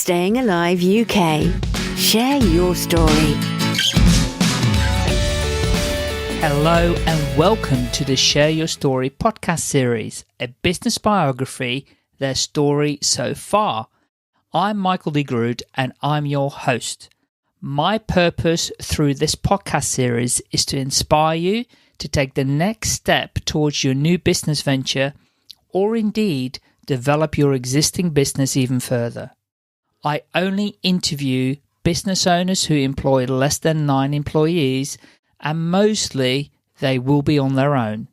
Staying Alive UK. Share your story. Hello and welcome to the Share Your Story podcast series, a business biography, their story so far. I'm Michael D. Groot and I'm your host. My purpose through this podcast series is to inspire you to take the next step towards your new business venture or indeed develop your existing business even further. I only interview business owners who employ less than 9 employees, and mostly they will be on their own.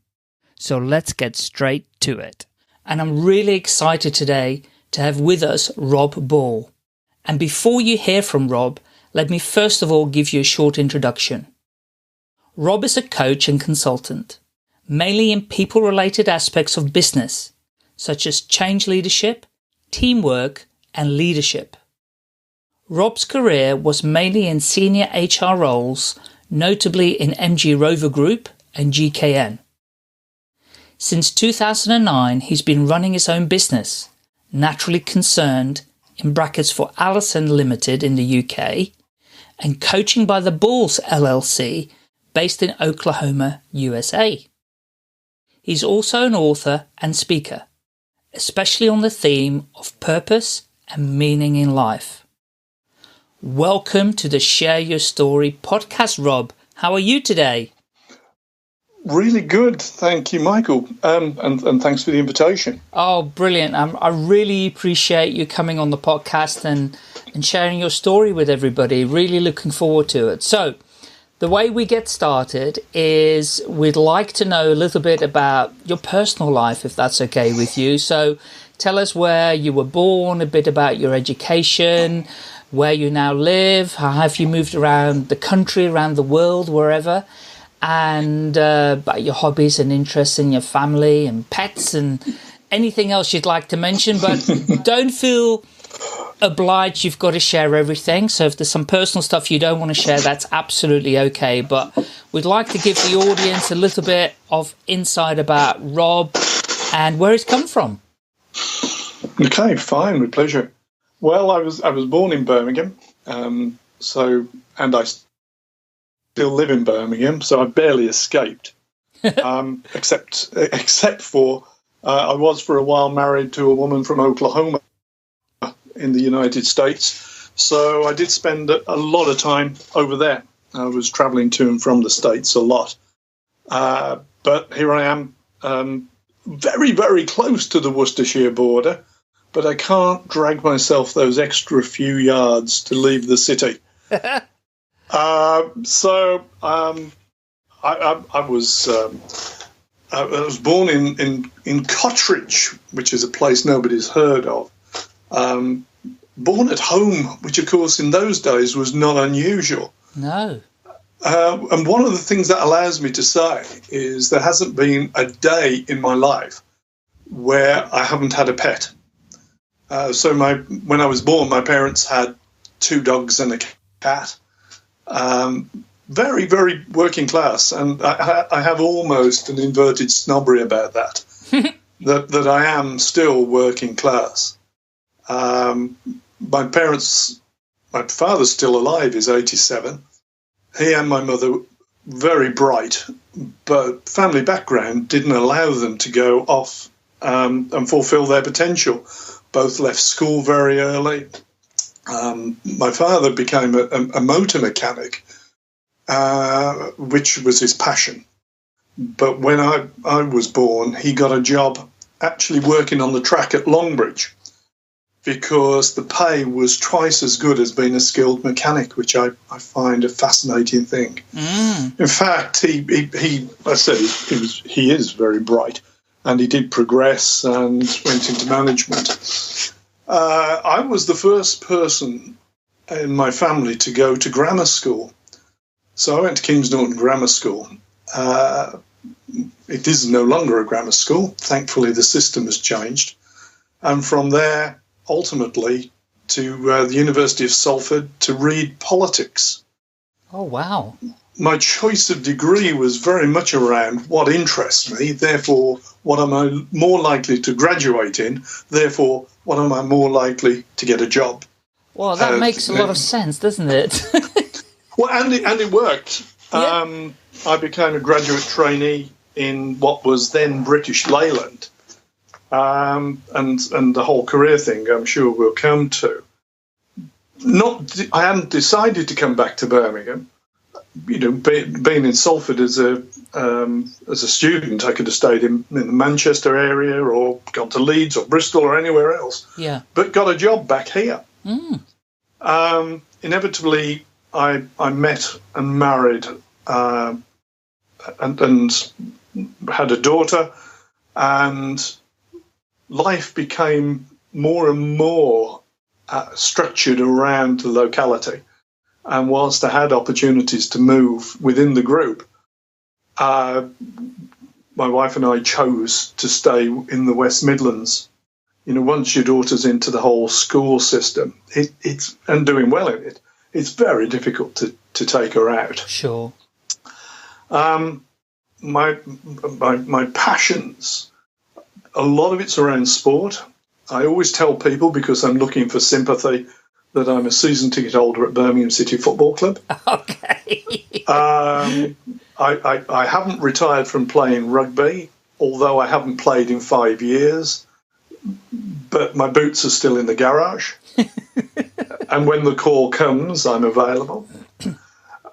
So let's get straight to it. And I'm really excited today to have with us Rob Ball. And before you hear from Rob, let me first of all give you a short introduction. Rob is a coach and consultant, mainly in people-related aspects of business, such as change leadership, teamwork, and leadership. Rob's career was mainly in senior HR roles, notably in MG Rover Group and GKN. Since 2009, he's been running his own business, Naturally Concerned, in brackets for Alison Limited in the UK, and coaching by the Balls LLC, based in Oklahoma, USA. He's also an author and speaker, especially on the theme of purpose and meaning in life. Welcome to the Share Your Story podcast, Rob. How are you today? Really good. Thank you, Michael. And thanks for the invitation. Oh, brilliant. I really appreciate you coming on the podcast and sharing your story with everybody. Really looking forward to it. So, the way we get started is we'd like to know a little bit about your personal life, if that's okay with you. So, tell us where you were born, a bit about your education, where you now live, how have you moved around the country, around the world, wherever, and about your hobbies and interests in your family and pets and anything else you'd like to mention. But don't feel obliged you've got to share everything. So if there's some personal stuff you don't want to share, that's absolutely okay. But we'd like to give the audience a little bit of insight about Rob and where he's come from. Okay, fine, with pleasure. Well, I was born in Birmingham, and I still live in Birmingham, so I barely escaped. Except for I was for a while married to a woman from Oklahoma in the United States, so I did spend a lot of time over there. I was traveling to and from the States a lot, but here I am, very, very close to the Worcestershire border. But I can't drag myself those extra few yards to leave the city. I was born in Cottridge, which is a place nobody's heard of. Born at home, which of course in those days was not unusual. No. And one of the things that allows me to say is there hasn't been a day in my life where I haven't had a pet. When I was born, my parents had 2 dogs and a cat. Very, very working class, and I have almost an inverted snobbery about that. that I am still working class. My father's still alive. He's 87. He and my mother, very bright, but family background didn't allow them to go off and fulfil their potential. Both left school very early. My father became a motor mechanic, which was his passion. But when I was born, he got a job actually working on the track at Longbridge because the pay was twice as good as being a skilled mechanic, which I find a fascinating thing. In fact, he is very bright. And he did progress and went into management. I was the first person in my family to go to grammar school. So I went to Kings Norton Grammar School. It is no longer a grammar school. Thankfully, the system has changed. And from there, ultimately, to the University of Salford to read politics. Oh, wow. My choice of degree was very much around what interests me, therefore what am I more likely to graduate in, therefore what am I more likely to get a job. Well, that makes a lot of sense, doesn't it? Well, and it worked. Yeah. I became a graduate trainee in what was then British Leyland, and the whole career thing I'm sure we'll come to. I hadn't decided to come back to Birmingham. Being in Salford as a student, I could have stayed in the Manchester area or gone to Leeds or Bristol or anywhere else. Yeah. But got a job back here. Inevitably, I met and married and had a daughter, and life became more and more structured around the locality. And whilst I had opportunities to move within the group, my wife and I chose to stay in the West Midlands. Once your daughter's into the whole school system, it's and doing well in it, it's very difficult to take her out. Sure. My passions, a lot of it's around sport. I always tell people, because I'm looking for sympathy, that I'm a season ticket holder at Birmingham City Football Club. Okay. I haven't retired from playing rugby, although I haven't played in 5 years. But my boots are still in the garage. And when the call comes, I'm available.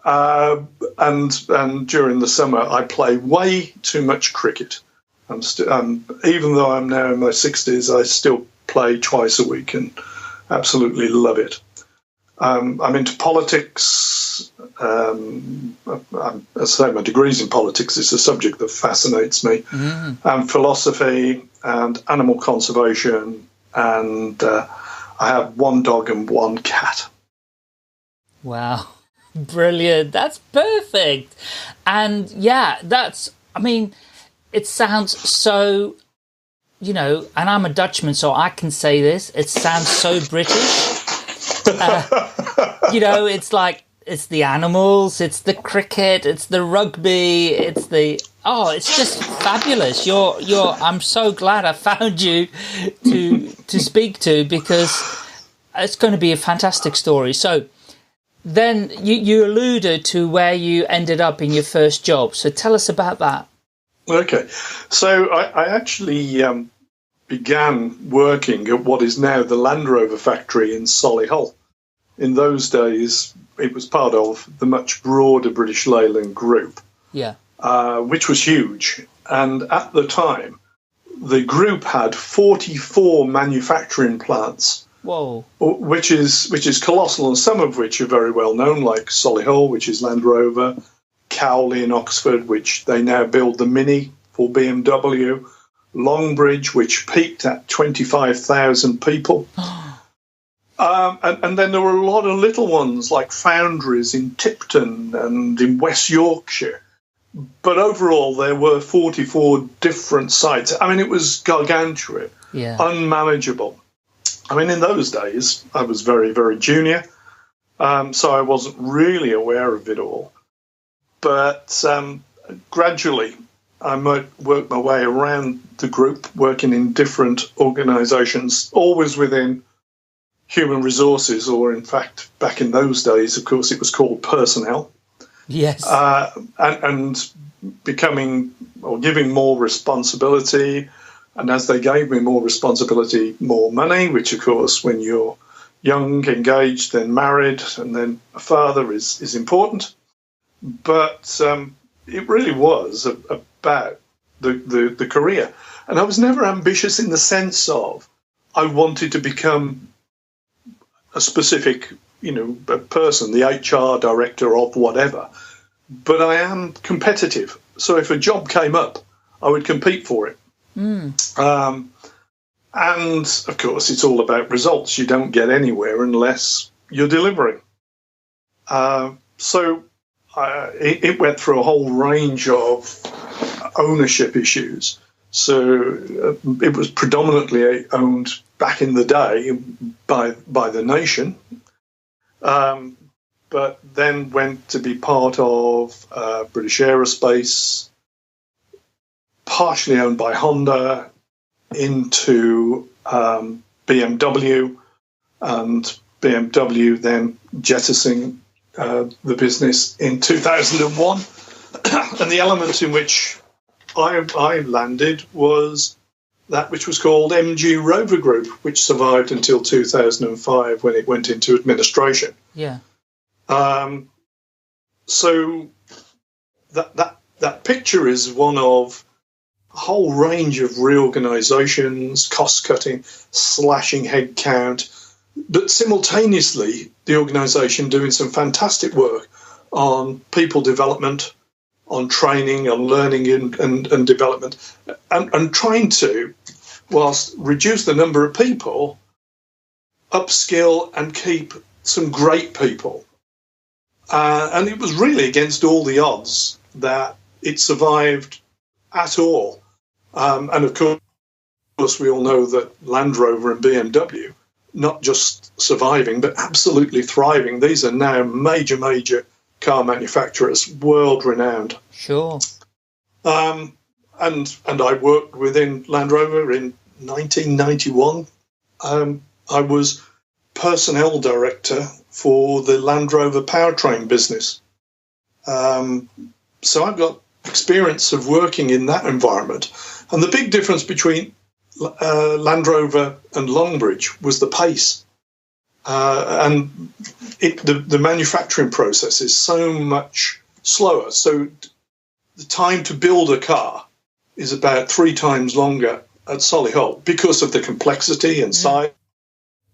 And during the summer, I play way too much cricket. Even though I'm now in my 60s, I still play twice a week and absolutely love it. I'm into politics. As I say, my degree's in politics. It's a subject that fascinates me. And philosophy and animal conservation. And I have one dog and one cat. Wow. Brilliant. That's perfect. And yeah, it sounds so, and I'm a Dutchman, so I can say this. It sounds so British. It's like, it's the animals, it's the cricket, it's the rugby, it's just fabulous. I'm so glad I found you to speak to, because it's going to be a fantastic story. So then you alluded to where you ended up in your first job. So tell us about that. Okay. So I actually began working at what is now the Land Rover factory in Solihull. In those days, it was part of the much broader British Leyland group, which was huge. And at the time, the group had 44 manufacturing plants. Whoa! Which is colossal, and some of which are very well known, like Solihull, which is Land Rover, Cowley in Oxford, which they now build the Mini for BMW, Longbridge, which peaked at 25,000 people. And then there were a lot of little ones like foundries in Tipton and in West Yorkshire. But overall, there were 44 different sites. It was gargantuan, unmanageable. In those days, I was very, very junior, so I wasn't really aware of it all. But gradually, I might work my way around the group, working in different organisations, always within human resources, or in fact, back in those days, of course, it was called personnel. Yes. And becoming or giving more responsibility. And as they gave me more responsibility, more money, which, of course, when you're young, engaged, then married, and then a father is important. But it really was about the career. And I was never ambitious in the sense of I wanted to become a specific, a person, the HR director of whatever. But I am competitive. So if a job came up, I would compete for it. And, of course, it's all about results. You don't get anywhere unless you're delivering. So it went through a whole range of ownership issues. So it was predominantly owned back in the day by the nation, but then went to be part of British Aerospace, partially owned by Honda, into BMW, and BMW then jettisoning the business in 2001. And the element in which I landed was that which was called MG Rover Group, which survived until 2005 when it went into administration. Yeah. So that picture is one of a whole range of reorganisations, cost-cutting, slashing headcount, but simultaneously the organisation doing some fantastic work on people development, on training, on learning and development, and trying to, whilst reduce the number of people, upskill and keep some great people. And it was really against all the odds that it survived at all. And of course, we all know that Land Rover and BMW, not just surviving, but absolutely thriving. These are now major car manufacturers, world-renowned. Sure. And I worked within Land Rover in 1991. I was personnel director for the Land Rover powertrain business. So I've got experience of working in that environment. And the big difference between Land Rover and Longbridge was the pace. And the manufacturing process is so much slower. So the time to build a car is about 3 times longer at Solihull because of the complexity and size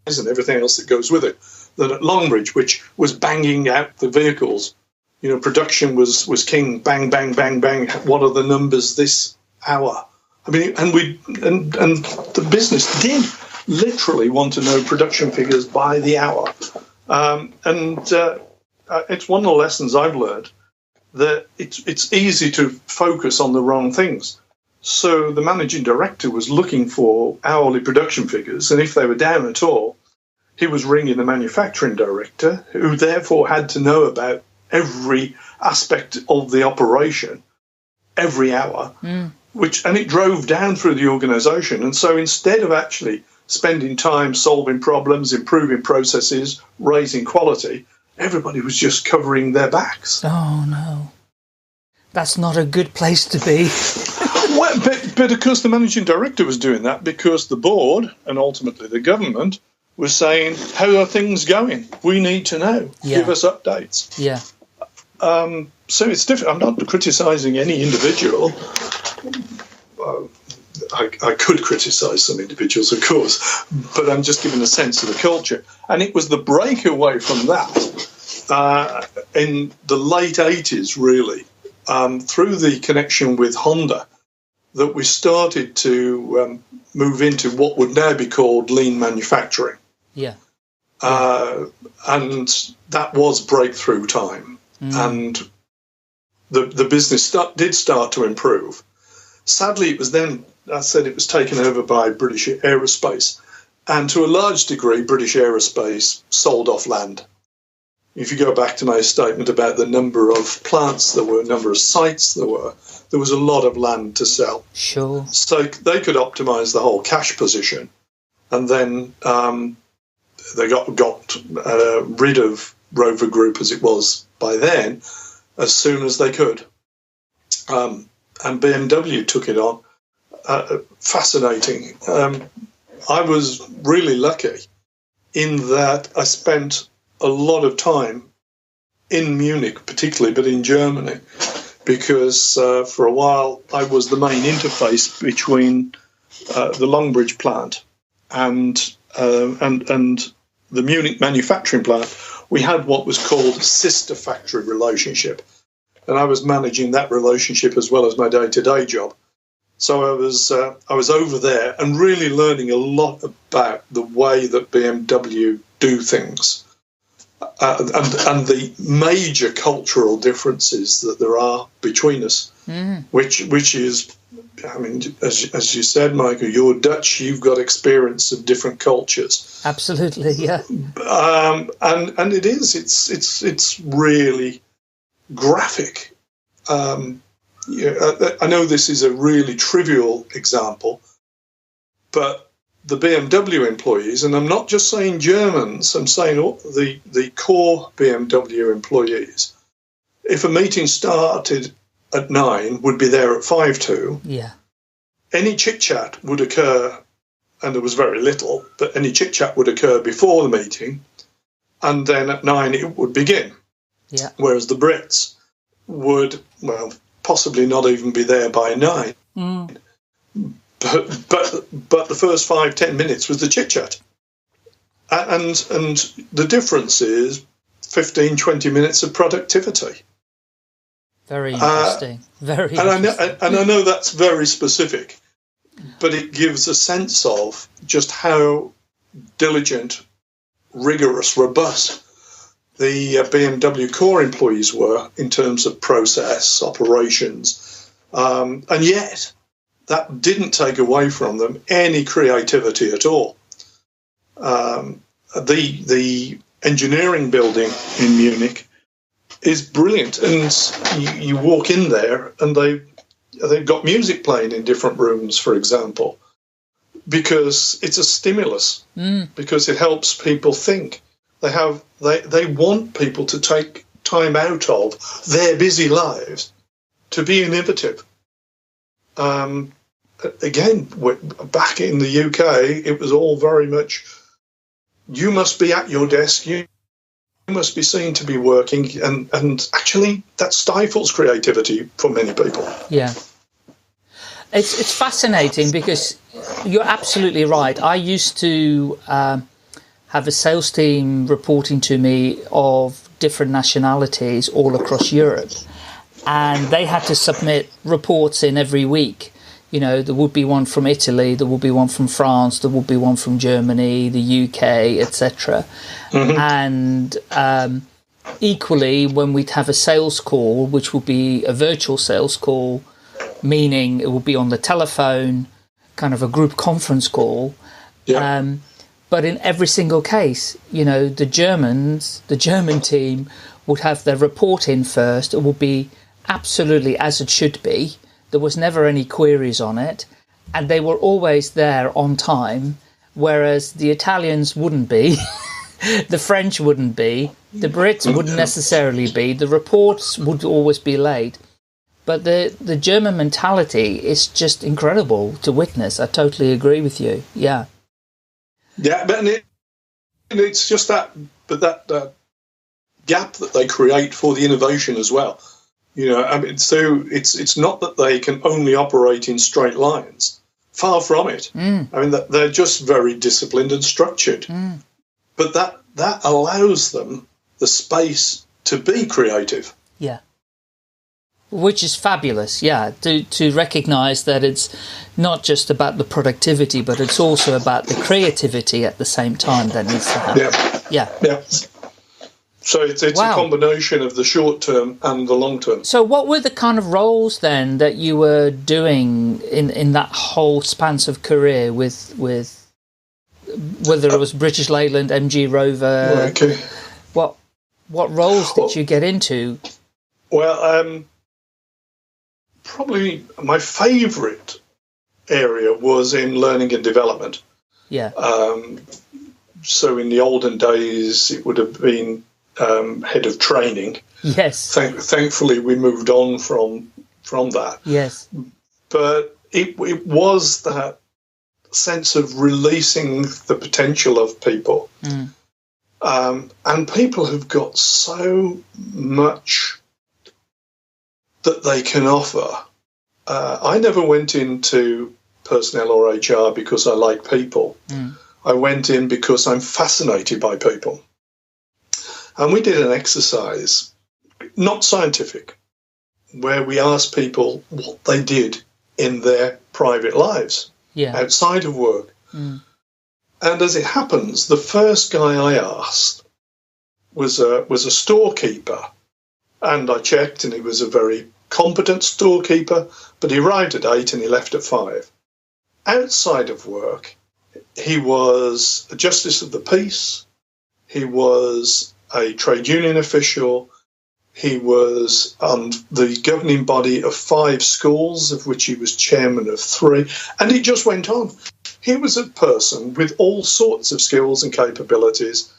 and everything else that goes with it than at Longbridge, which was banging out the vehicles. You know, production was king, bang, bang, bang, bang. What are the numbers this hour? I mean, and the business did literally want to know production figures by the hour. It's one of the lessons I've learned, that it's easy to focus on the wrong things. So the managing director was looking for hourly production figures, and if they were down at all, he was ringing the manufacturing director, who therefore had to know about every aspect of the operation every hour, and it drove down through the organisation. And so instead of actually spending time solving problems, improving processes, raising quality, everybody was just covering their backs. Oh, no. That's not a good place to be. Well, but of course the managing director was doing that because the board and ultimately the government was saying, how are things going? We need to know. Yeah. Give us updates. Yeah. So it's different. I'm not criticising any individual. I could criticise some individuals, of course, but I'm just giving a sense of the culture. And it was the breakaway from that in the late 80s, really, through the connection with Honda, that we started to move into what would now be called lean manufacturing. Yeah. And that was breakthrough time. And the business did start to improve. Sadly, it was then, I said, it was taken over by British Aerospace. And to a large degree, British Aerospace sold off land. If you go back to my statement about the number of plants there were, number of sites there was a lot of land to sell. Sure. So they could optimise the whole cash position. And then they got rid of Rover Group as it was by then, as soon as they could. And BMW took it on. Fascinating. I was really lucky in that I spent a lot of time in Munich, particularly, but in Germany, because for a while I was the main interface between the Longbridge plant and the Munich manufacturing plant. We had what was called a sister factory relationship, and I was managing that relationship as well as my day-to-day job. So I was over there and really learning a lot about the way that BMW do things, and the major cultural differences that there are between us, which is, I mean, as you said, Michael, you're Dutch, you've got experience of different cultures. Absolutely, yeah. And it's really graphic. I know this is a really trivial example, but the BMW employees, and I'm not just saying Germans, I'm saying all the core BMW employees, if a meeting started at 9, would be there at 5 to. Yeah. Any chit-chat would occur, and there was very little, but any chit-chat would occur before the meeting, and then at 9 it would begin. Yeah. Whereas the Brits would, well, possibly not even be there by 9. Mm. But the first 5-10 minutes was the chit-chat. And the difference is 15-20 minutes of productivity. Very interesting. Very interesting. And I know that's very specific, but it gives a sense of just how diligent, rigorous, robust the BMW core employees were in terms of process, operations, and yet that didn't take away from them any creativity at all. The engineering building in Munich is brilliant, and you walk in there and they've got music playing in different rooms, for example, because it's a stimulus, because it helps people think. They want people to take time out of their busy lives to be innovative. Again, back in the UK, it was all very much, you must be at your desk, you must be seen to be working, and actually that stifles creativity for many people. Yeah. It's fascinating because you're absolutely right. I used to have a sales team reporting to me of different nationalities all across Europe, and they had to submit reports in every week. You know, there would be one from Italy, there would be one from France, there would be one from Germany, the UK, etc. And equally, when we'd have a sales call, which would be a virtual sales call, meaning it would be on the telephone, kind of a group conference call. Yeah. But in every single case, you know, the German team would have their report in first. It would be absolutely as it should be. There was never any queries on it, and they were always there on time, whereas the Italians wouldn't be, the French wouldn't be, the Brits wouldn't necessarily be, the reports would always be late. But the German mentality is just incredible to witness. I totally agree with you. Yeah. Yeah, but it's just that gap that they create for the innovation as well. You know, I mean, so it's not that they can only operate in straight lines. Far from it. I mean, they're just very disciplined and structured. But that allows them the space to be creative. Yeah. Which is fabulous, yeah, to recognise that it's not just about the productivity, but it's also about the creativity at the same time that needs to happen. Yeah. So it's a combination of the short term and the long term. So what were the kind of roles then that you were doing in that whole span of career with whether it was British Leyland, MG Rover? Okay. What roles did you get into? Well, probably my favourite area was in learning and development. Yeah. So in the olden days, it would have been head of training. Yes. Thankfully, we moved on from that. Yes. But it was that sense of releasing the potential of people. And people have got so much that they can offer. I never went into personnel or HR because I like people. I went in because I'm fascinated by people. And we did an exercise, not scientific, where we asked people what they did in their private lives, outside of work. And as it happens, the first guy I asked was a storekeeper. And I checked, and he was a very competent storekeeper, but he arrived at 8 and he left at 5. Outside of work, he was a justice of the peace. He was a trade union official. He was on the governing body of 5 schools, of which he was chairman of 3. And it just went on. He was a person with all sorts of skills and capabilities,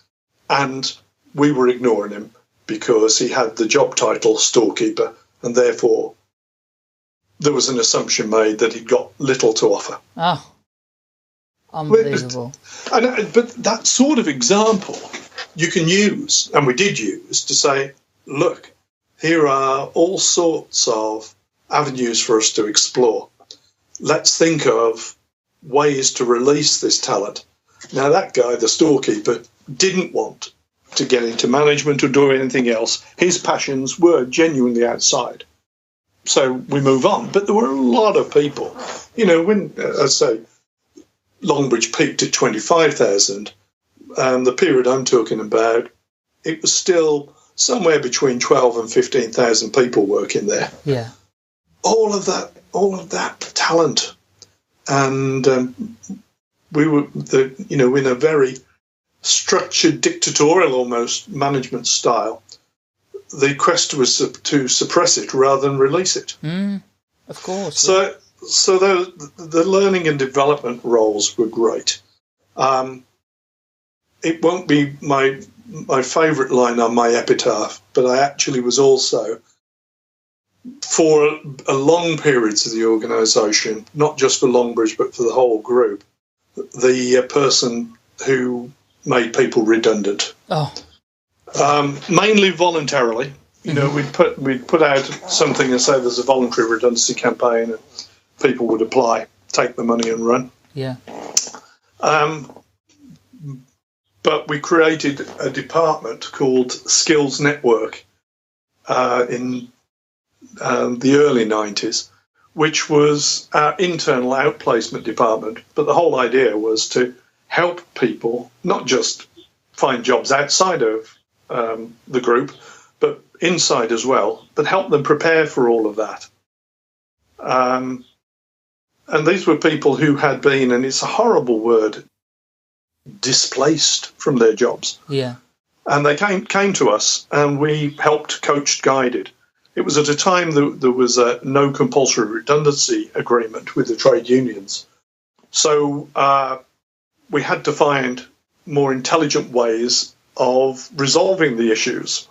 and we were ignoring him because he had the job title storekeeper, and therefore there was an assumption made that he'd got little to offer. Oh, unbelievable. But that sort of example you can use, and we did use, to say, look, here are all sorts of avenues for us to explore. Let's think of ways to release this talent. Now, that guy, the storekeeper, didn't want to get into management or do anything else. His passions were genuinely outside. So we move on. But there were a lot of people. You know, when, I say, Longbridge peaked at 25,000, the period I'm talking about, it was still somewhere between 12 and 15,000 people working there. Yeah. All of that talent. And we were, in a very structured, dictatorial almost management style. The quest was to suppress it rather than release it. Of course. So the learning and development roles were great. It won't be my favourite line on my epitaph, but I actually was also, for a long periods of the organisation, not just for Longbridge but for the whole group, the person who made people redundant. Oh. Mainly voluntarily. You know, we'd put out something and say there's a voluntary redundancy campaign, and people would apply, take the money and run. Yeah. But we created a department called Skills Network in the early 90s, which was our internal outplacement department. But the whole idea was to help people not just find jobs outside of the group, but inside as well, but help them prepare for all of that. And these were people who had been, and it's a horrible word, displaced from their jobs. Yeah. And they came to us, and we helped, coached, guided. It was at a time that there was a no compulsory redundancy agreement with the trade unions. So we had to find more intelligent ways of resolving the issues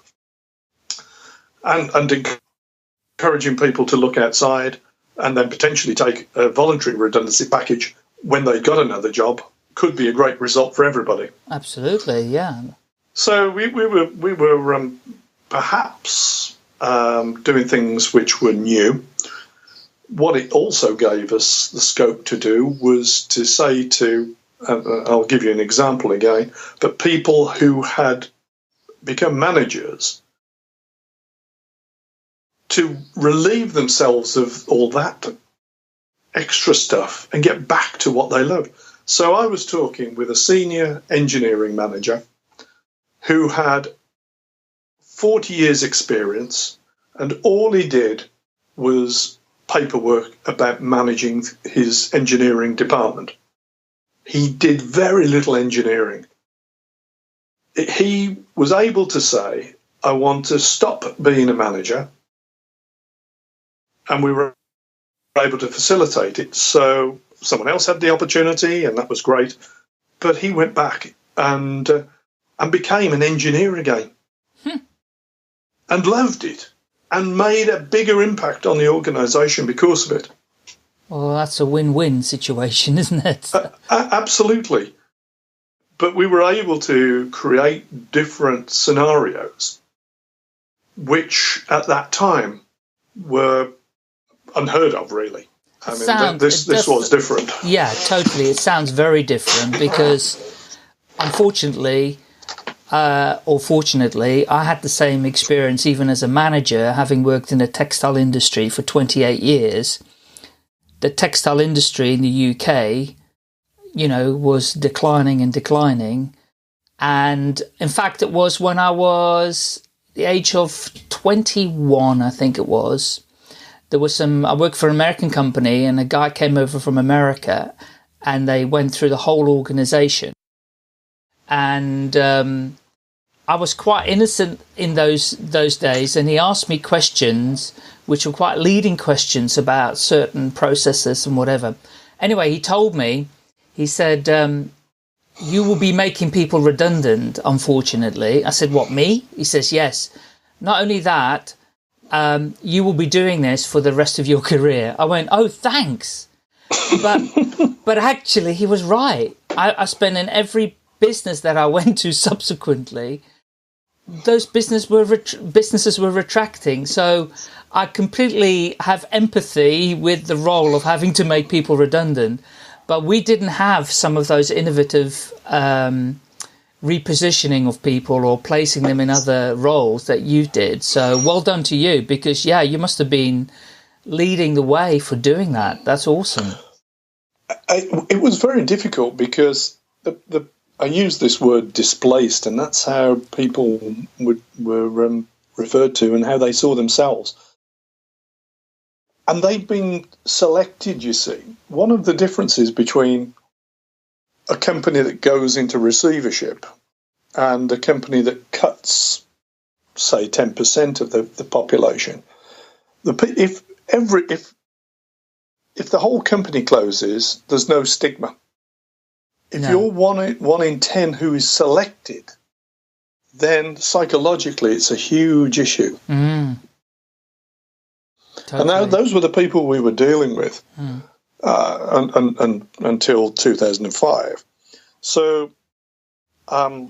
and encouraging people to look outside and then potentially take a voluntary redundancy package when they got another job could be a great result for everybody. Absolutely, yeah. So we were perhaps doing things which were new. What it also gave us the scope to do was to say to, I'll give you an example again, but people who had become managers, to relieve themselves of all that extra stuff and get back to what they love. So I was talking with a senior engineering manager who had 40 years experience, and all he did was paperwork about managing his engineering department. He did very little engineering. He was able to say, I want to stop being a manager, and we were able to facilitate it. So someone else had the opportunity, and that was great. But he went back and became an engineer again, and loved it, and made a bigger impact on the organisation because of it. Well, that's a win-win situation, isn't it? Absolutely. But we were able to create different scenarios, which at that time were unheard of, really. I mean, this was different. Yeah, totally. It sounds very different because, unfortunately, or fortunately, I had the same experience even as a manager, having worked in the textile industry for 28 years. The textile industry in the UK, was declining. And in fact, it was when I was the age of 21, I think it was. There was I worked for an American company, and a guy came over from America, and they went through the whole organization. And I was quite innocent in those days, and he asked me questions which were quite leading questions about certain processes and whatever. Anyway, he told me He said, you will be making people redundant, unfortunately. I said, what, me? He says, yes. Not only that, you will be doing this for the rest of your career. I went, oh, thanks. But actually, he was right. I spent in every business that I went to subsequently, those businesses were retracting. So I completely have empathy with the role of having to make people redundant. But we didn't have some of those innovative repositioning of people or placing them in other roles that you did. So well done to you, because, yeah, you must have been leading the way for doing that. That's awesome. It was very difficult because I use this word displaced, and that's how people were referred to and how they saw themselves. And they've been selected, you see. One of the differences between a company that goes into receivership and a company that cuts, say, 10% of the population, if the whole company closes, there's no stigma. If you're one in 10 who is selected, then psychologically it's a huge issue. Mm. Totally. And those were the people we were dealing with until 2005. So a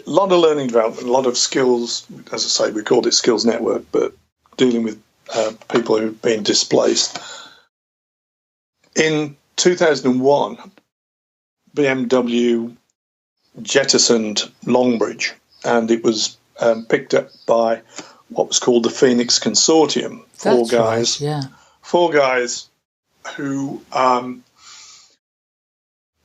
lot of learning development, a lot of skills. As I say, we called it Skills Network, but dealing with people who've been displaced. In 2001, BMW jettisoned Longbridge, and it was picked up by what was called the Phoenix Consortium. Four guys who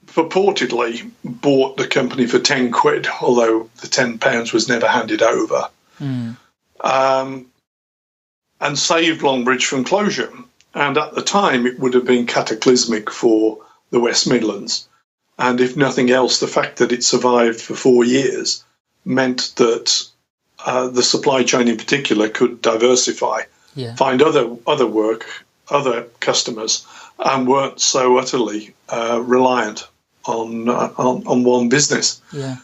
purportedly bought the company for 10 quid, although the £10 was never handed over, and saved Longbridge from closure. And at the time, it would have been cataclysmic for the West Midlands. And if nothing else, the fact that it survived for 4 years meant that the supply chain in particular could diversify, find other work, other customers, and weren't so utterly reliant on one business. Yeah.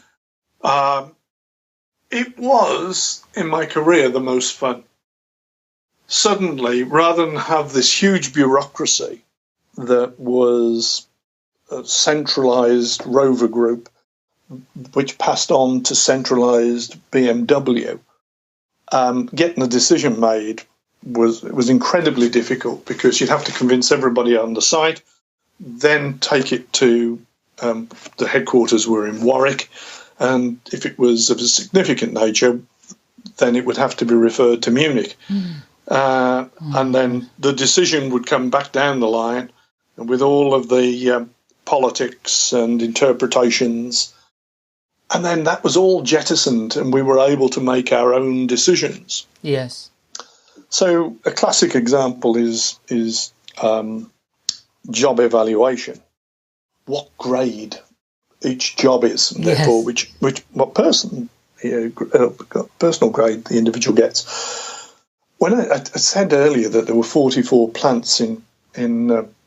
It was, in my career, the most fun. Suddenly, rather than have this huge bureaucracy that was a centralised Rover group, which passed on to centralised BMW, getting a decision made was incredibly difficult, because you'd have to convince everybody on the site, then take it to the headquarters were in Warwick, and if it was of a significant nature, then it would have to be referred to Munich. And then the decision would come back down the line, and with all of the politics and interpretations, and then that was all jettisoned, and we were able to make our own decisions. Yes. So a classic example is job evaluation. What grade each job is, and therefore what personal grade the individual gets. When I said earlier that there were 44 plants in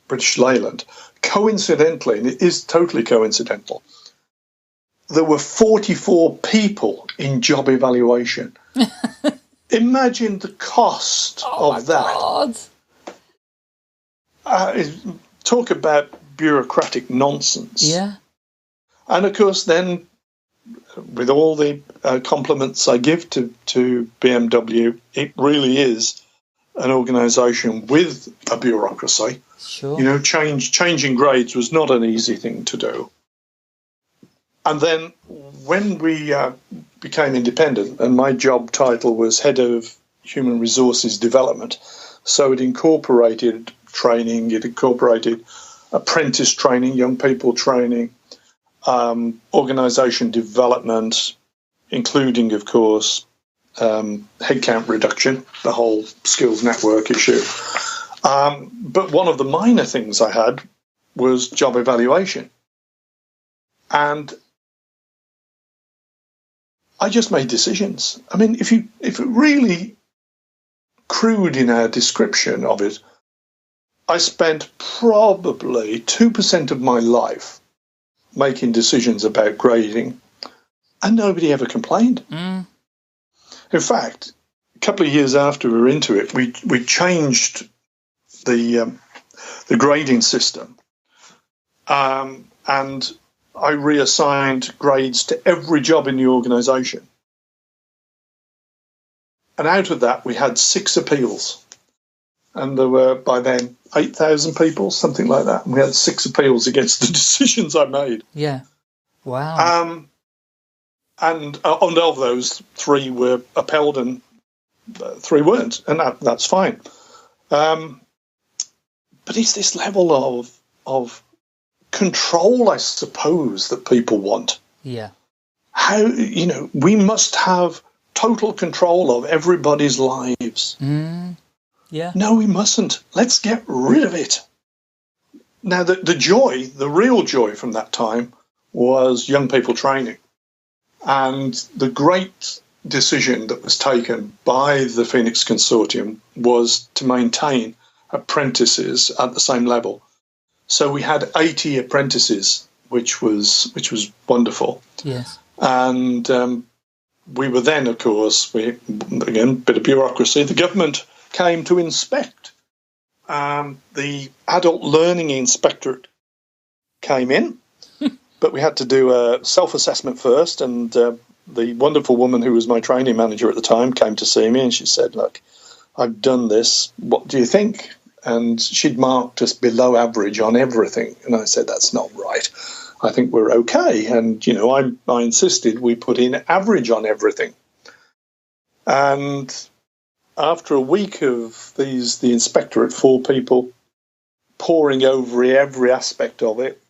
British Leyland, coincidentally, and it is totally coincidental, there were 44 people in job evaluation. Imagine the cost of that. Talk about bureaucratic nonsense. Yeah. And of course, then, with all the compliments I give to BMW, it really is an organisation with a bureaucracy. Sure. You know, changing grades was not an easy thing to do. And then when we became independent, and my job title was Head of Human Resources Development, so it incorporated training, it incorporated apprentice training, young people training, organisation development, including, of course, headcount reduction, the whole skills network issue. But one of the minor things I had was job evaluation. And I just made decisions. I mean, if it really crude in our description of it, I spent probably 2% of my life making decisions about grading, and nobody ever complained. Mm. In fact, a couple of years after we were into it, we changed the grading system, and I reassigned grades to every job in the organisation. And out of that, we had 6 appeals. And there were, by then, 8,000 people, something like that. And we had 6 appeals against the decisions I made. Yeah. Wow. And of those, 3 were upheld and 3 weren't. And that's fine. But it's this level of control, I suppose, that people want. Yeah. How, we must have total control of everybody's lives. Yeah. No, we mustn't. Let's get rid of it. Now, the real joy from that time was young people training. And the great decision that was taken by the Phoenix Consortium was to maintain apprentices at the same level. So we had 80 apprentices, which was wonderful. Yes. And we were then, of course, again, bit of bureaucracy, the government came to inspect. The adult learning inspectorate came in, but we had to do a self-assessment first, and the wonderful woman who was my training manager at the time came to see me, and she said, "Look, I've done this. What do you think?" And she'd marked us below average on everything. And I said, "That's not right. I think we're okay." And, I insisted we put in average on everything. And after a week of the inspectorate, 4 people poring over every aspect of it,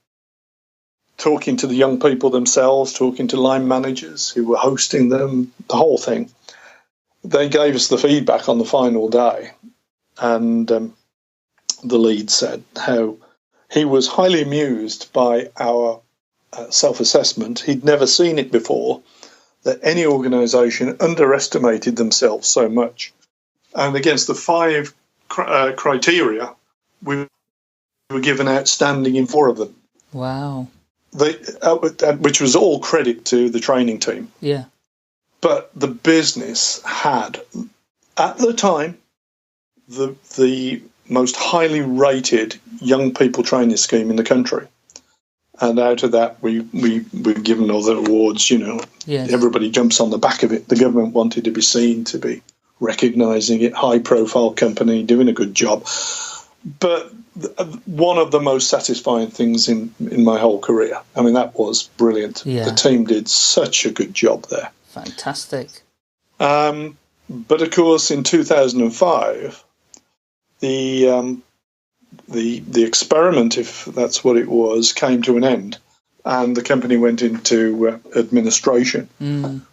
talking to the young people themselves, talking to line managers who were hosting them, the whole thing, they gave us the feedback on the final day. And the lead said how he was highly amused by our self-assessment. He'd never seen it before, that any organisation underestimated themselves so much. And against the 5 criteria, we were given outstanding in 4 of them. Wow. Which was all credit to the training team. Yeah. But the business had, at the time, the most highly rated young people training scheme in the country. And out of that, we were given other awards, Yes. Everybody jumps on the back of it. The government wanted to be seen, to be recognising it, high-profile company, doing a good job. But one of the most satisfying things in my whole career. I mean, that was brilliant. Yeah. The team did such a good job there. Fantastic. But of course, in 2005, the experiment, if that's what it was, came to an end, and the company went into administration.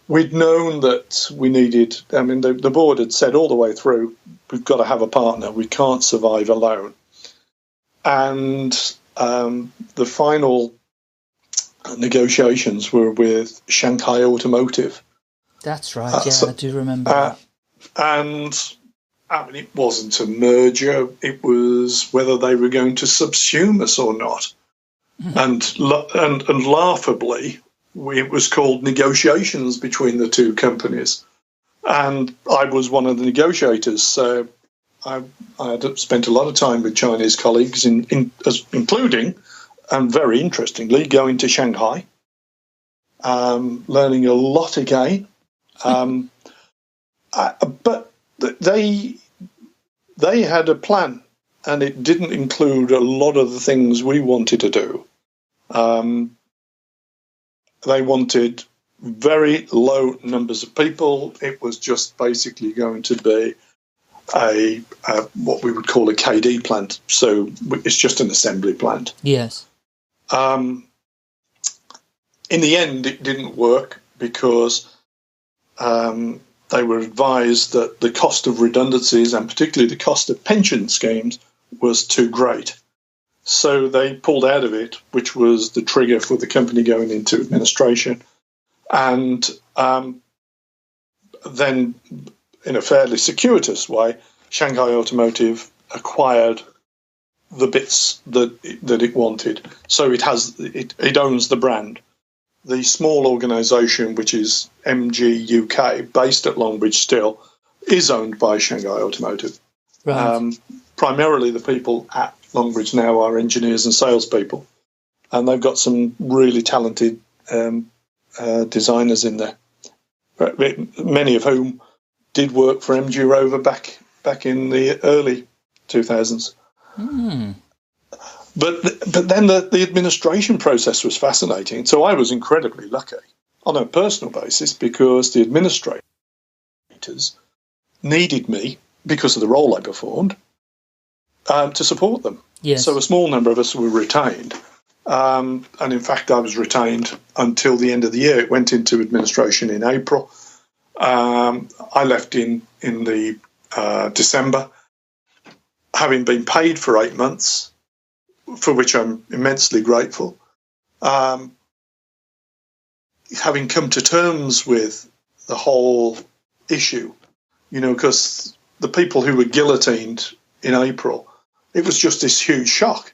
We'd known that we needed. I mean, the board had said all the way through, we've got to have a partner. We can't survive alone. And the final negotiations were with Shanghai Automotive. That's right. I do remember that. And I mean, it wasn't a merger. It was whether they were going to subsume us or not. And laughably, it was called negotiations between the 2 companies. And I was one of the negotiators. So I had spent a lot of time with Chinese colleagues, including, and very interestingly, going to Shanghai, learning a lot again. But they had a plan, and it didn't include a lot of the things we wanted to do. They wanted very low numbers of people. It was just basically going to be a what we would call a KD plant. So it's just an assembly plant. Yes. In the end, it didn't work because they were advised that the cost of redundancies, and particularly the cost of pension schemes, was too great. So they pulled out of it, which was the trigger for the company going into administration. And then, in a fairly circuitous way, Shanghai Automotive acquired the bits that it wanted. So it owns the brand. The small organisation, which is MG UK, based at Longbridge still, is owned by Shanghai Automotive. Right. Primarily, the people at Longbridge now are engineers and salespeople, and they've got some really talented designers in there, many of whom did work for MG Rover back in the early 2000s. But then the administration process was fascinating. So I was incredibly lucky on a personal basis because the administrators needed me, because of the role I performed, to support them. Yes. So a small number of us were retained. And in fact, I was retained until the end of the year. It went into administration in April. I left in the December, having been paid for 8 months, for which I'm immensely grateful. Having come to terms with the whole issue, because the people who were guillotined in April, it was just this huge shock.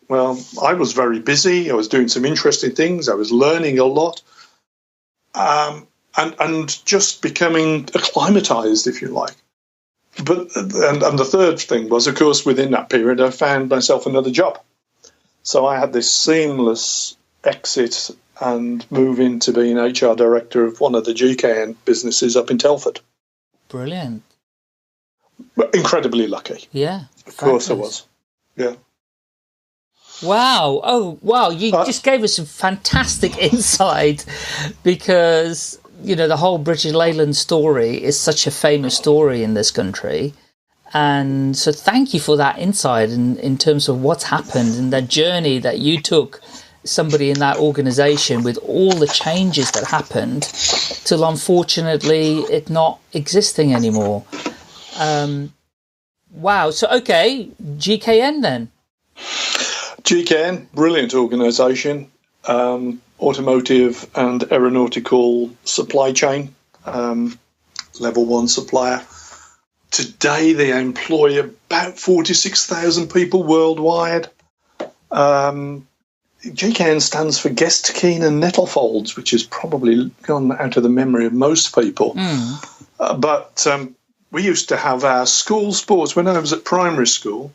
Well, I was very busy. I was doing some interesting things. I was learning a lot. And just becoming acclimatized, if you like. But and the third thing was, of course, within that period, I found myself another job. So I had this seamless exit and move into being HR director of one of the GKN businesses up in Telford. Brilliant. But incredibly lucky. Yeah. Of course I was. Yeah. Wow. Oh, wow. You just gave us some fantastic insight because, the whole British Leyland story is such a famous story in this country. And so thank you for that insight in terms of what's happened and that journey that you took, somebody in that organisation with all the changes that happened till unfortunately it not existing anymore. Wow. So, okay, GKN then. GKN, brilliant organisation, automotive and aeronautical supply chain, level 1 supplier. Today they employ about 46,000 people worldwide. GKN stands for Gestkeen and Nettlefolds, which has probably gone out of the memory of most people. But we used to have our school sports. When I was at primary school,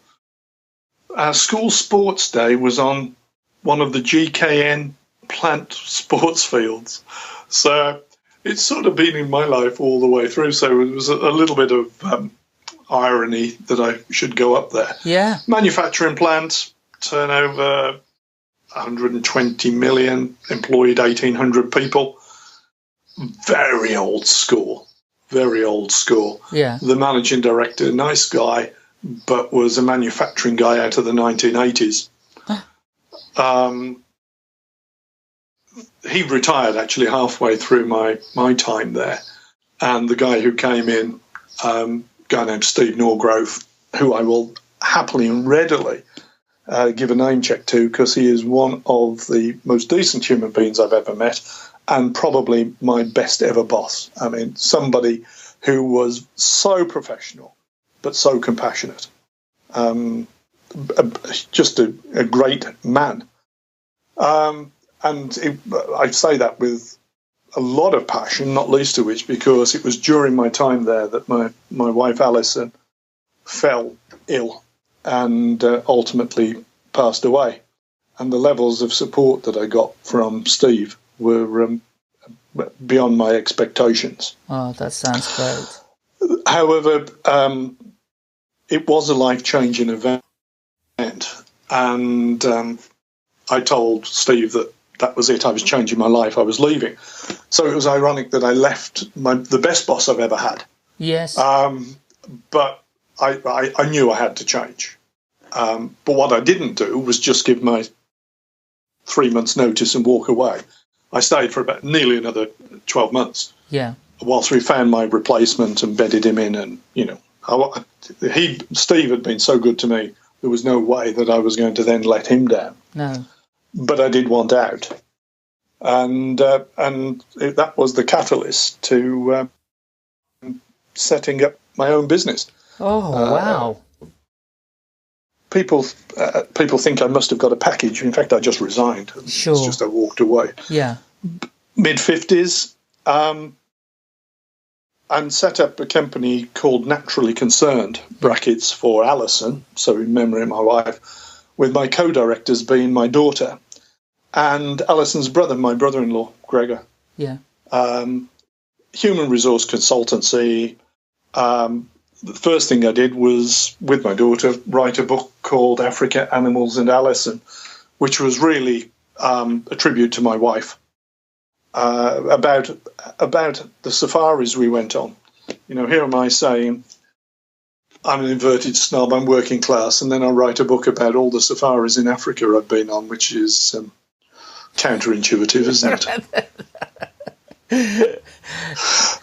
our school sports day was on one of the GKN plant sports fields. So it's sort of been in my life all the way through. So it was a little bit of irony that I should go up there. Yeah. Manufacturing plant, turnover 120 million, employed 1,800 people. Very old school. Very old school. Yeah. The managing director, nice guy, but was a manufacturing guy out of the 1980s. He retired actually halfway through my time there. And the guy who came in, a guy named Steve Norgrove, who I will happily and readily give a name check to because he is one of the most decent human beings I've ever met and probably my best ever boss. I mean, somebody who was so professional but so compassionate. Just a great man. I say that with a lot of passion, not least of which because it was during my time there that my wife Alison fell ill and ultimately passed away. And the levels of support that I got from Steve were beyond my expectations. Oh, that sounds great. However, it was a life-changing event. And I told Steve that was it. I was changing my life. I was leaving. So it was ironic that I left the best boss I've ever had. Yes. But I knew I had to change. But what I didn't do was just give my 3 months' notice and walk away. I stayed for about nearly another 12 months. Yeah. Whilst we found my replacement and bedded him in, and Steve had been so good to me. There was no way that I was going to then let him down. No. But I did want out, and that was the catalyst to setting up my own business. Oh, wow. people think I must have got a package. In fact, I just resigned. Sure. It's just I walked away. Yeah. Mid-50s, and set up a company called Naturally Concerned, brackets for Alison, so in memory of my wife, with my co-directors being my daughter and Alison's brother, my brother-in-law, Gregor. Yeah. Human resource consultancy. The first thing I did was, with my daughter, write a book called Africa, Animals and Alison, which was really a tribute to my wife, about the safaris we went on. You know, here am I saying, I'm an inverted snob, I'm working class, and then I write a book about all the safaris in Africa I've been on, which is counterintuitive, isn't it?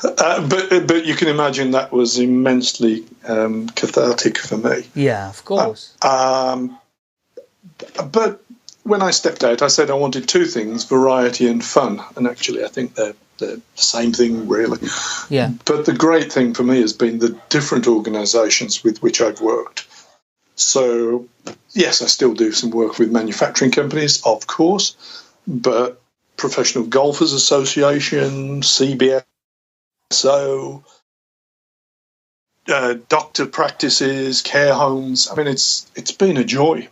But you can imagine that was immensely cathartic for me. Yeah, of course. But when I stepped out, I said I wanted two things: variety and fun. And actually, I think they're the same thing, really. Yeah. But the great thing for me has been the different organisations with which I've worked. So, yes, I still do some work with manufacturing companies, of course, but Professional Golfers Association, CBSO, doctor practices, care homes. I mean, it's been a joy.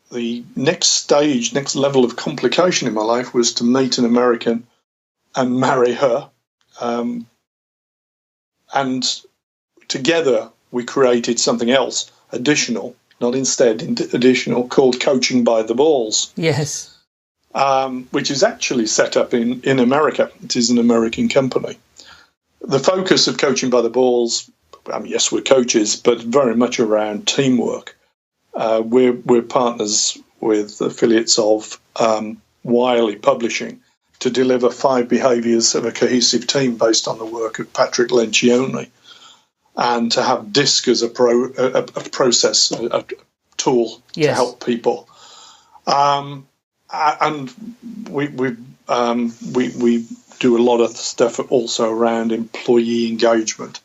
The next stage, next level of complication in my life was to meet an American and marry her. And together we created something else, additional, not instead, additional, called Coaching by the Balls. Yes. Which is actually set up in America. It is an American company. The focus of Coaching by the Balls, I mean, yes, we're coaches, but very much around teamwork. We're partners with affiliates of Wiley Publishing to deliver 5 behaviours of a cohesive team based on the work of Patrick Lencioni, and to have DISC as a process, a tool to help people. And we do a lot of stuff also around employee engagement.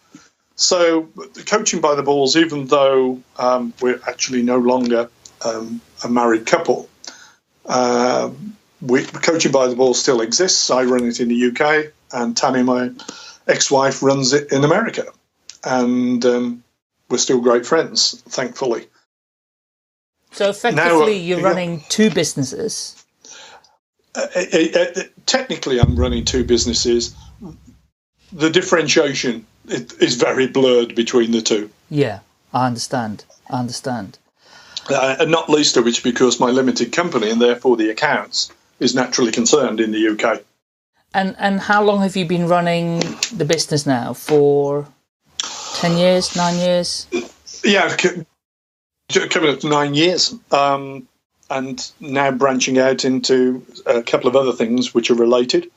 So Coaching by the Balls, even though we're actually no longer a married couple, Coaching by the Balls still exists. I run it in the UK, and Tammy, my ex-wife, runs it in America. And we're still great friends, thankfully. So effectively, you're running two businesses. Technically, I'm running two businesses. The differentiation is very blurred between the two. Yeah, I understand. And not least of which because my limited company, and therefore the accounts, is Naturally Concerned in the UK. And how long have you been running the business now? For 10 years, 9 years? Yeah, coming up to 9 years. And now branching out into a couple of other things which are related.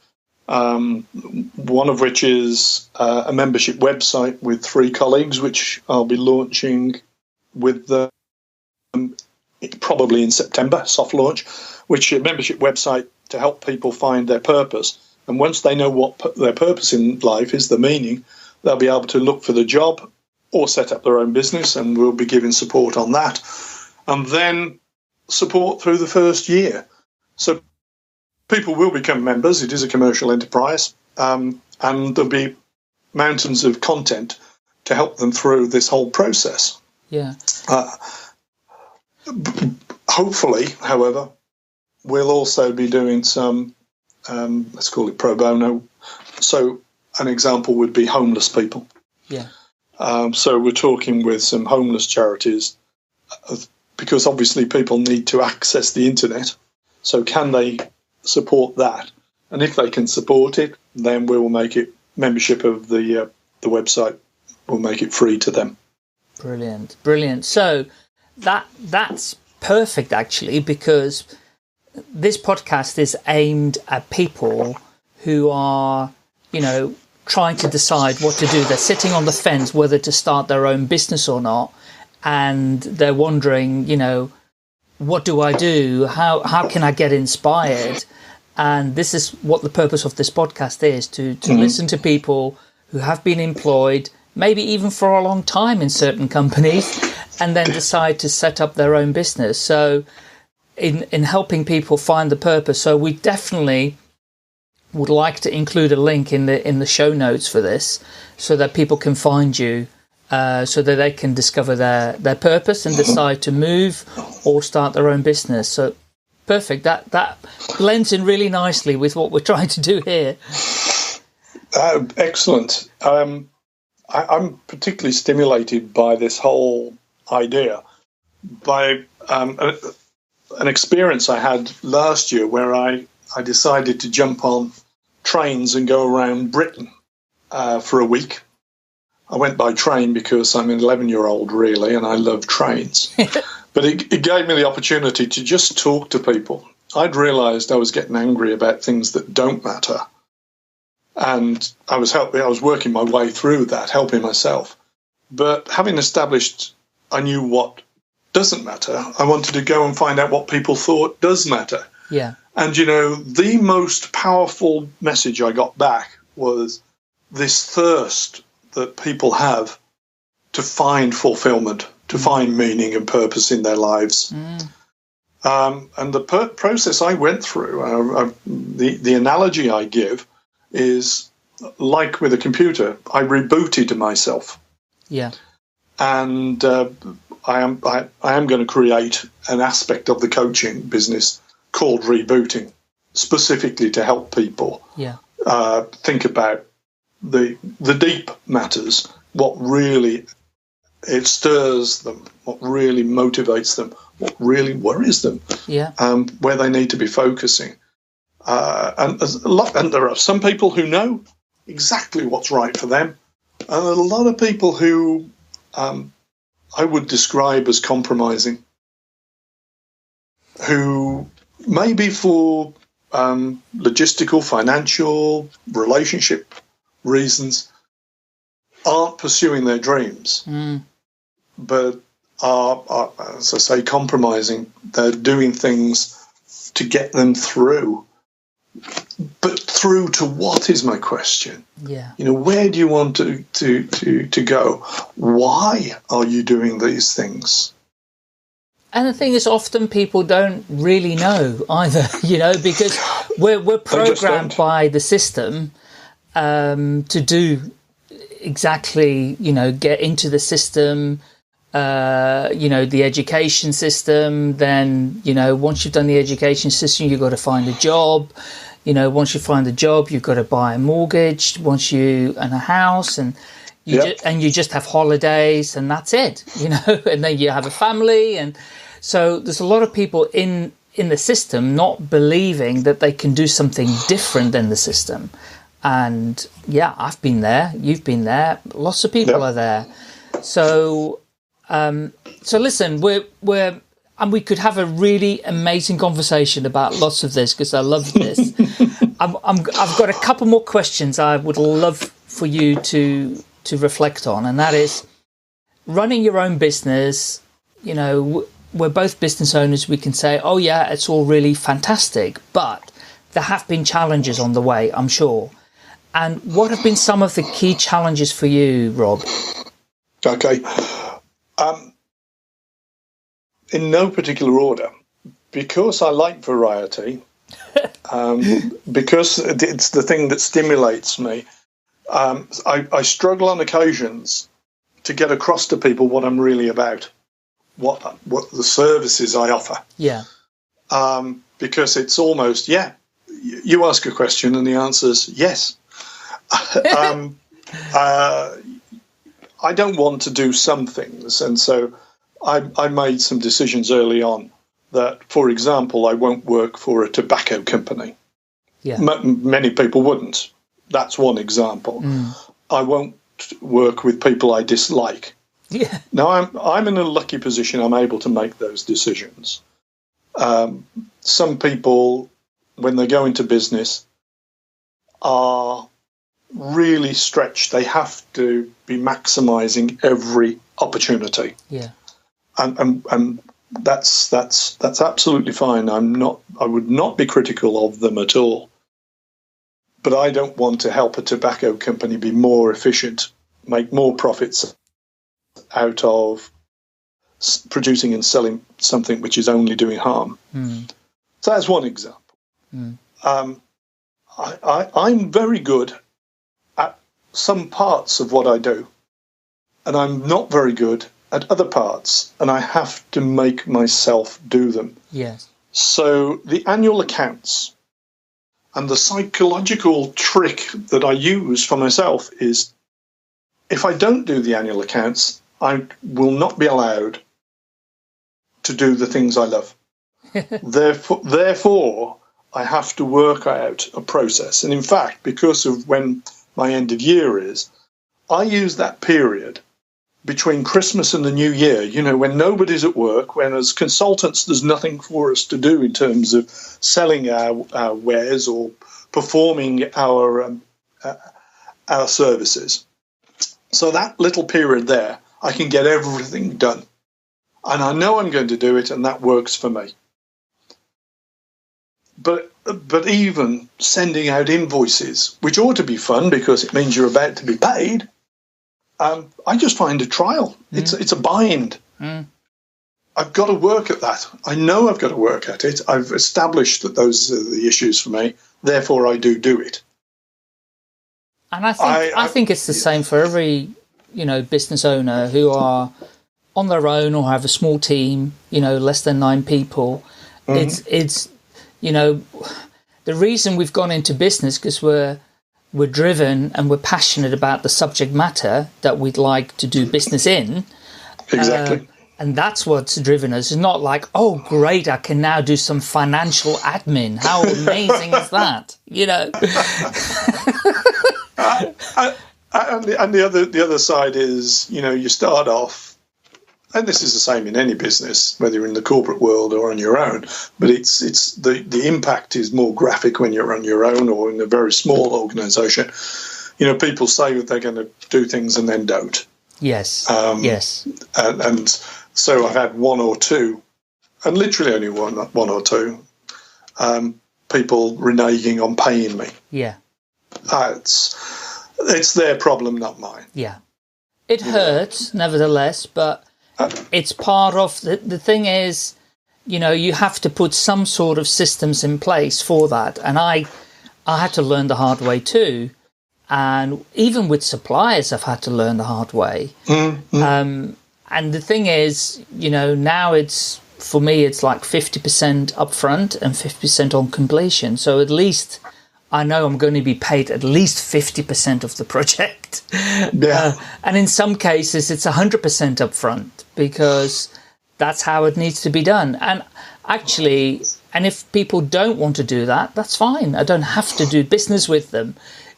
One of which is a membership website with 3 colleagues, which I'll be launching with them probably in September, soft launch, which is a membership website to help people find their purpose. And once they know what their purpose in life is, the meaning, they'll be able to look for the job or set up their own business, and we'll be giving support on that. And then support through the first year. So people will become members. It is a commercial enterprise, and there'll be mountains of content to help them through this whole process. Yeah. Hopefully, however, we'll also be doing some, let's call it pro bono. So an example would be homeless people. Yeah. So we're talking with some homeless charities because obviously people need to access the internet. So can they support that? And if they can support it, then we will make it membership of the website. We'll make it free to them. Brilliant. So that's perfect actually, because this podcast is aimed at people who are, trying to decide what to do. They're sitting on the fence whether to start their own business or not, and they're wondering, what do I do? How can I get inspired? And this is what the purpose of this podcast is, to listen to people who have been employed, maybe even for a long time in certain companies, and then decide to set up their own business. So in helping people find the purpose, so we definitely would like to include a link in the show notes for this, so that people can find you, so that they can discover their purpose and decide to move or start their own business. So perfect. That blends in really nicely with what we're trying to do here. Excellent. I'm particularly stimulated by this whole idea by an experience I had last year where I decided to jump on trains and go around Britain for a week. I went by train because I'm an 11-year-old, really, and I love trains. But it gave me the opportunity to just talk to people. I'd realised I was getting angry about things that don't matter. And I was working my way through that, helping myself. But having established I knew what doesn't matter, I wanted to go and find out what people thought does matter. Yeah. And, the most powerful message I got back was this thirst that people have to find fulfillment, to find meaning and purpose in their lives. And the process I went through, the analogy I give is like with a computer. I rebooted myself. Yeah. And I am going to create an aspect of the coaching business called rebooting, specifically to help people think about the deep matters, what really it stirs them, what really motivates them, what really worries them, where they need to be focusing. And there are some people who know exactly what's right for them, and a lot of people who I would describe as compromising, who maybe for logistical, financial, relationship reasons aren't pursuing their dreams, but are, as I say, compromising. They're doing things to get them through. But through to what is my question? Yeah. Where do you want to go? Why are you doing these things? And the thing is, often people don't really know either, because we're programmed by the system to do exactly, get into the system, the education system. Then, once you've done the education system, you've got to find a job. Once you find a job, you've got to buy a mortgage. And a house, and you just have holidays, and that's it. And then you have a family, and so there's a lot of people in the system not believing that they can do something different than the system. And I've been there. You've been there. Lots of people are there. So listen, we could have a really amazing conversation about lots of this because I love this. I've got a couple more questions I would love for you to reflect on, and that is running your own business. We're both business owners. We can say, oh yeah, it's all really fantastic, but there have been challenges on the way, I'm sure. And what have been some of the key challenges for you, Rob? Okay. In no particular order, because I like variety, because it's the thing that stimulates me, I struggle on occasions to get across to people what I'm really about, what the services I offer. Yeah. Because it's almost, you ask a question and the answer is yes. I don't want to do some things, and so I made some decisions early on that, for example, I won't work for a tobacco company. Yeah. Many people wouldn't. That's one example. I won't work with people I dislike. Yeah. Now, I'm in a lucky position. I'm able to make those decisions. Some people, when they go into business, are really stretched. They have to be maximizing every opportunity. Yeah. And that's absolutely fine. I would not be critical of them at all. But I don't want to help a tobacco company be more efficient make more profits out of producing and selling something which is only doing harm. So that's one example. I'm very good at some parts of what I do, and I'm not very good at other parts, and I have to make myself do them. Yes. So the annual accounts and the psychological trick that I use for myself is, if I don't do the annual accounts, I will not be allowed to do the things I love. Therefore, I have to work out a process. And in fact, because of when my end of year is, I use that period between Christmas and the New Year, when nobody's at work, when as consultants there's nothing for us to do in terms of selling our wares or performing our services. So that little period there, I can get everything done. And I know I'm going to do it, and that works for me. But even sending out invoices, which ought to be fun because it means you're about to be paid, I just find a trial. It's a bind. I've got to work at that. I know I've got to work at it. I've established that those are the issues for me. Therefore, I do it. And I think it's the same for every business owner who are on their own or have a small team, less than 9 people. It's the reason we've gone into business because we're driven and we're passionate about the subject matter that we'd like to do business in. Exactly. And that's what's driven us. It's not like, oh, great, I can now do some financial admin. How amazing is that? And the other side is, you start off, and this is the same in any business, whether you're in the corporate world or on your own, but it's the impact is more graphic when you're on your own or in a very small organisation. People say that they're going to do things and then don't. Yes. Yes. And so I've had one or two, and literally only one or two, people reneging on paying me. Yeah. It's their problem, not mine. Yeah. It hurts, nevertheless, but it's part of the thing is, you have to put some sort of systems in place for that. And I had to learn the hard way too. And even with suppliers, I've had to learn the hard way. And the thing is, now for me, it's like 50% upfront and 50% on completion. So at least I know I'm going to be paid at least 50% of the project. Yeah. And in some cases, it's 100% upfront because that's how it needs to be done. And actually, and if people don't want to do that, that's fine. I don't have to do business with them.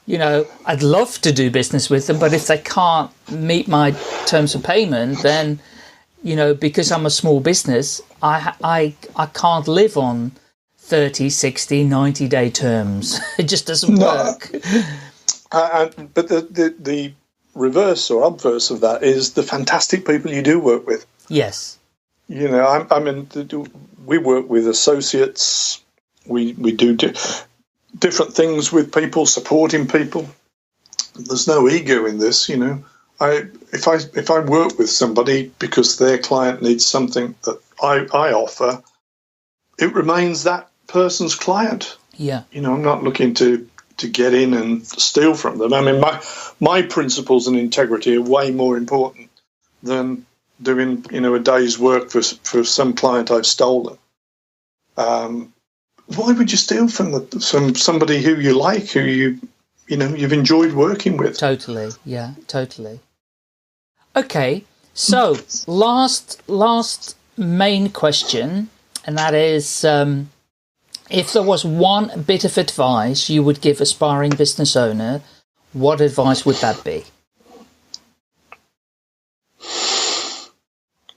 I'd love to do business with them, but if they can't meet my terms of payment, then, because I'm a small business, I can't live on 30, 60, 90-day terms. It just doesn't work. But the reverse or obverse of that is the fantastic people you do work with. Yes. We work with associates. We do different things with people, supporting people. There's no ego in this, If I work with somebody because their client needs something that I offer, it remains that person's client. Yeah. I'm not looking to get in and steal from them. I mean, my principles and integrity are way more important than doing, a day's work for some client I've stolen. Why would you steal from somebody who you like, who you've enjoyed working with? Totally. Yeah, totally. Okay. So last main question, and that is, if there was one bit of advice you would give aspiring business owner, what advice would that be?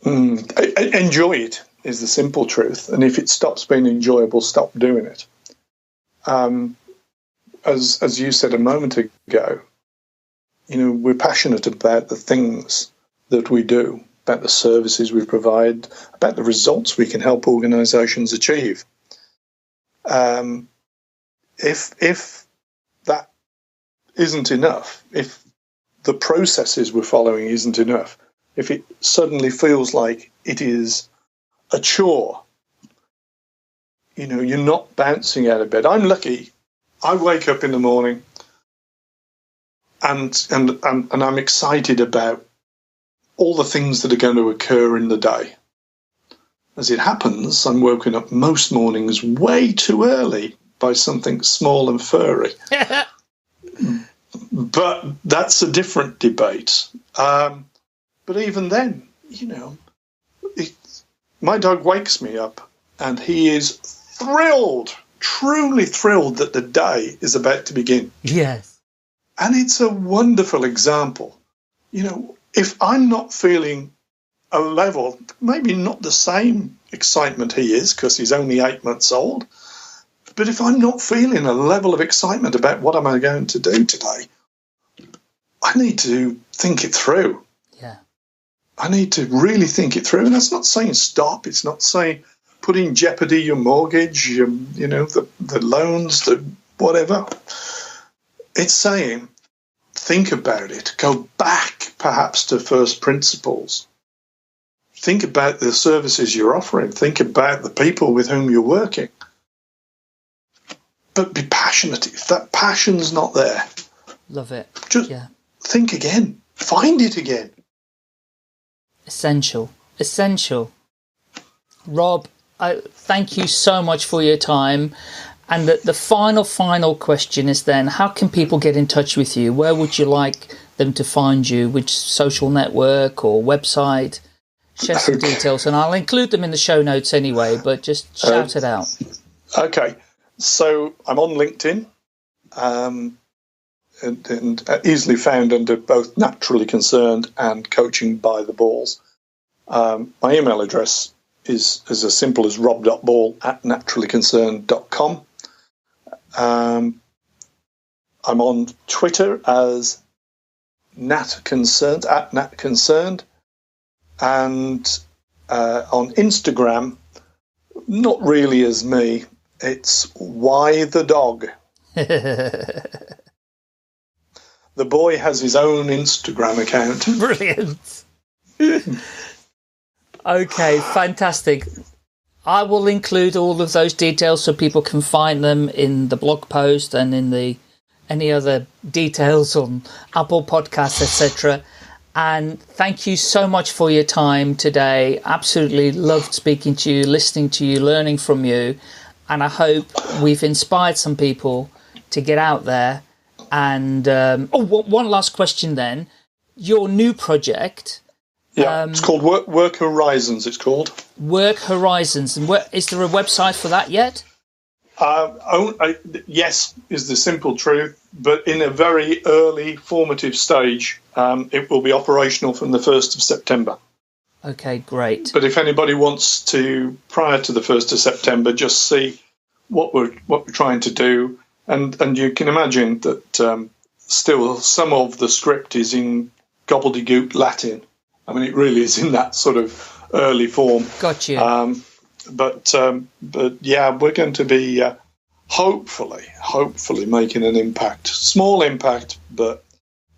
Enjoy it is the simple truth. And if it stops being enjoyable, stop doing it. As you said a moment ago, we're passionate about the things that we do, about the services we provide, about the results we can help organizations achieve. If that isn't enough, if the processes we're following isn't enough, if it suddenly feels like it is a chore, you're not bouncing out of bed. I'm lucky. I wake up in the morning and I'm excited about all the things that are going to occur in the day. As it happens, I'm woken up most mornings way too early by something small and furry. But that's a different debate. But even then, my dog wakes me up and he is thrilled, truly thrilled that the day is about to begin. Yes. And it's a wonderful example. If I'm not feeling a level, maybe not the same excitement he is because he's only 8 months old, but if I'm not feeling a level of excitement about what am I going to do today, I need to think it through. Yeah. I need to really think it through. And that's not saying stop. It's not saying put in jeopardy your mortgage, the loans, the whatever. It's saying think about it. Go back perhaps to first principles. Think about the services you're offering. Think about the people with whom you're working. But be passionate. If that passion's not there, love it. Just think again. Find it again. Essential. Rob, thank you so much for your time. And the final question is then, how can people get in touch with you? Where would you like them to find you? Which social network or website? Share some details, and I'll include them in the show notes anyway, but just shout it out. Okay. So I'm on LinkedIn, and easily found under both Naturally Concerned and Coaching by the Balls. My email address is as simple as rob.ball@naturallyconcerned.com. I'm on Twitter as @natconcerned, and on Instagram, not really as me, it's Why the Dog. The boy has his own Instagram account. Brilliant. Okay, fantastic. I will include all of those details so people can find them in the blog post and in any other details on Apple Podcasts, etc. And thank you so much for your time today. Absolutely loved speaking to you, listening to you, learning from you. And I hope we've inspired some people to get out there. And one last question then. Your new project. It's called Work Horizons, it's called. Work Horizons. And is there a website for that yet? Yes, is the simple truth. But in a very early formative stage, it will be operational from the 1st of September. Okay, great. But if anybody wants to, prior to the 1st of September, just see what we're trying to do. And you can imagine that still some of the script is in gobbledygook Latin. I mean, it really is in that sort of early form. Got you. But yeah, we're going to be hopefully making an impact. Small impact, but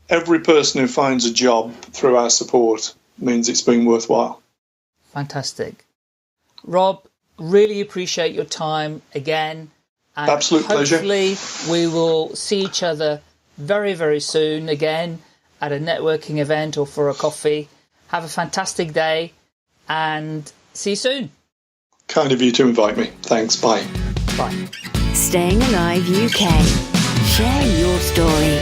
every person who finds a job through our support means it's been worthwhile. Fantastic. Rob, really appreciate your time again. And absolute pleasure. Hopefully we will see each other very, very soon again at a networking event or for a coffee. Have a fantastic day and see you soon. Kind of you to invite me. Thanks. Bye. Bye. Staying Alive UK. Share your story.